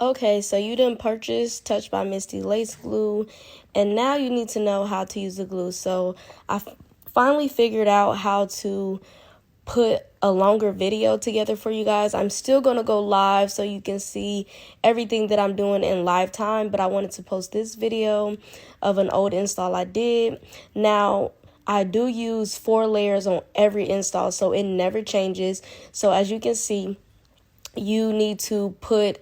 Okay, so you done purchased Touched by Misty lace glue, and now you need to know how to use the glue. So I finally figured out how to put a longer video together for you guys. I'm still going to go live so you can see everything that I'm doing in live time, but I wanted to post this video of an old install I did. Now, I do use 4 layers on every install, so it never changes. So as you can see, you need to put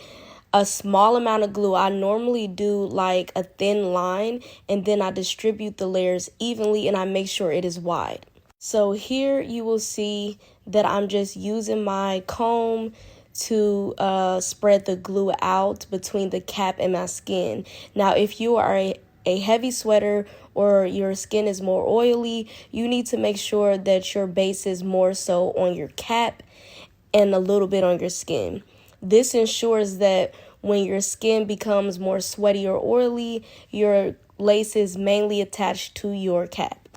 a small amount of glue. I normally do like a thin line, and then I distribute the layers evenly and I make sure it is wide. So here you will see that I'm just using my comb to spread the glue out between the cap and my skin. Now, if you are a heavy sweater or your skin is more oily, you need to make sure that your base is more so on your cap and a little bit on your skin. This ensures that when your skin becomes more sweaty or oily, your lace is mainly attached to your cap.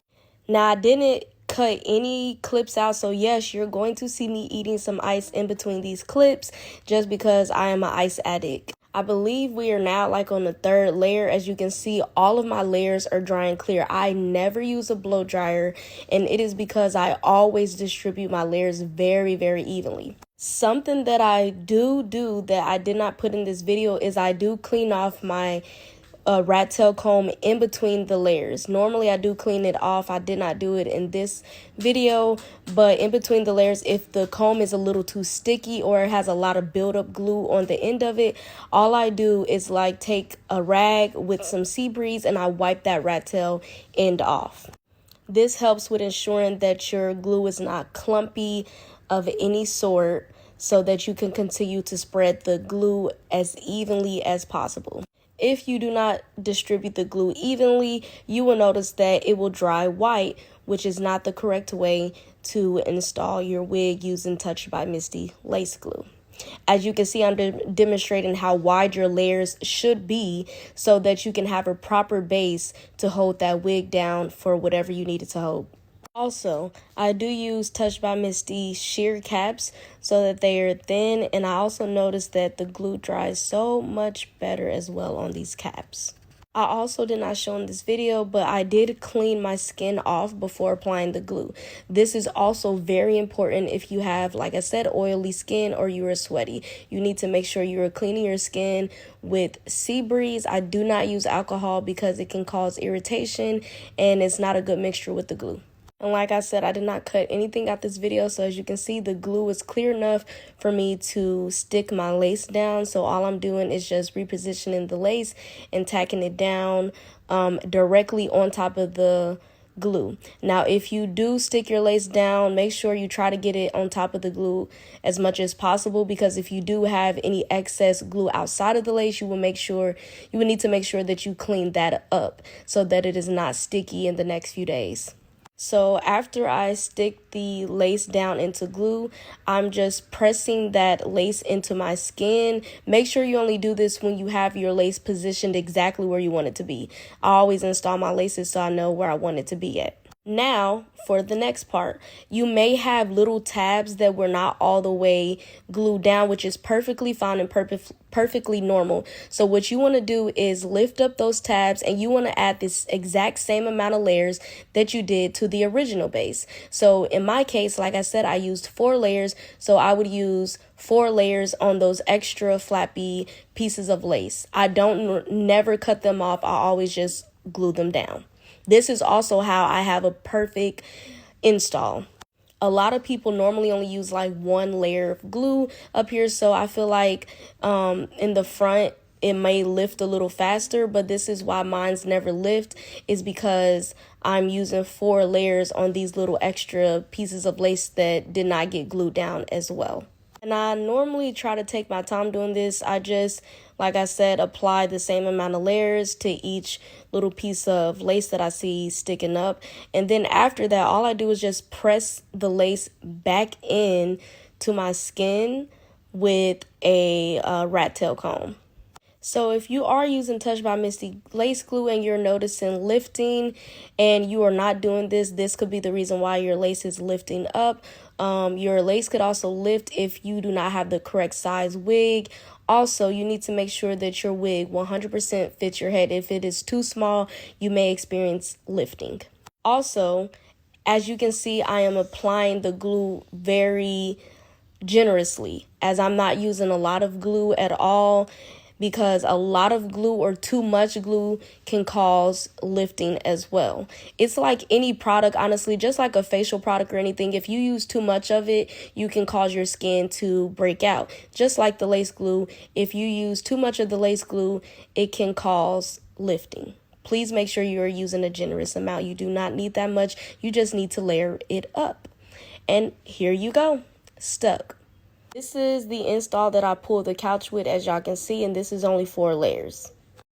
Now, I didn't cut any clips out, so yes, you're going to see me eating some ice in between these clips just because I am an ice addict. I believe we are now like on the 3rd layer. As you can see, all of my layers are drying clear. I never use a blow dryer, and it is because I always distribute my layers very, very evenly. Something that I do that I did not put in this video is I do clean off my rat tail comb in between the layers. Normally I do clean it off. I did not do it in this video, but in between the layers, if the comb is a little too sticky or it has a lot of buildup glue on the end of it, all I do is like take a rag with some sea breeze and I wipe that rat tail end off. This helps with ensuring that your glue is not clumpy of any sort, so that you can continue to spread the glue as evenly as possible. If you do not distribute the glue evenly, you will notice that it will dry white, which is not the correct way to install your wig using Touched by Misty lace glue. As you can see, I'm demonstrating how wide your layers should be so that you can have a proper base to hold that wig down for whatever you need it to hold. Also, I do use Touched by Misty sheer caps so that they are thin, and I also noticed that the glue dries so much better as well on these caps. I also did not show in this video, but I did clean my skin off before applying the glue. This is also very important if you have, like I said, oily skin or you are sweaty. You need to make sure you are cleaning your skin with sea breeze. I do not use alcohol because it can cause irritation and it's not a good mixture with the glue. And like I said, I did not cut anything out this video, so as you can see, the glue is clear enough for me to stick my lace down. So all I'm doing is just repositioning the lace and tacking it down directly on top of the glue. Now, if you do stick your lace down, make sure you try to get it on top of the glue as much as possible, because if you do have any excess glue outside of the lace, you will need to make sure that you clean that up so that it is not sticky in the next few days. So after I stick the lace down into glue, I'm just pressing that lace into my skin. Make sure you only do this when you have your lace positioned exactly where you want it to be. I always install my laces so I know where I want it to be at. Now, for the next part, you may have little tabs that were not all the way glued down, which is perfectly fine and perfectly normal. So what you want to do is lift up those tabs, and you want to add this exact same amount of layers that you did to the original base. So in my case, like I said, I used 4 layers. So I would use 4 layers on those extra flappy pieces of lace. I never cut them off. I always just glue them down. This is also how I have a perfect install. A lot of people normally only use like 1 layer of glue up here, so I feel like in the front it may lift a little faster, but this is why mine's never lift, is because I'm using 4 layers on these little extra pieces of lace that did not get glued down as well. And I normally try to take my time doing this. I just, like I said, apply the same amount of layers to each little piece of lace that I see sticking up. And then after that, all I do is just press the lace back in to my skin with a rat tail comb. So if you are using Touched by Misty lace glue and you're noticing lifting and you are not doing this, this could be the reason why your lace is lifting up. Your lace could also lift if you do not have the correct size wig. Also, you need to make sure that your wig 100% fits your head. If it is too small, you may experience lifting. Also, as you can see, I am applying the glue very generously, as I'm not using a lot of glue at all, because a lot of glue or too much glue can cause lifting as well. It's like any product, honestly, just like a facial product or anything. If you use too much of it, you can cause your skin to break out. Just like the lace glue, if you use too much of the lace glue, it can cause lifting. Please make sure you are using a generous amount. You do not need that much. You just need to layer it up. And here you go, stuck. This is the install that I pulled the couch with, as y'all can see, and this is only 4 layers.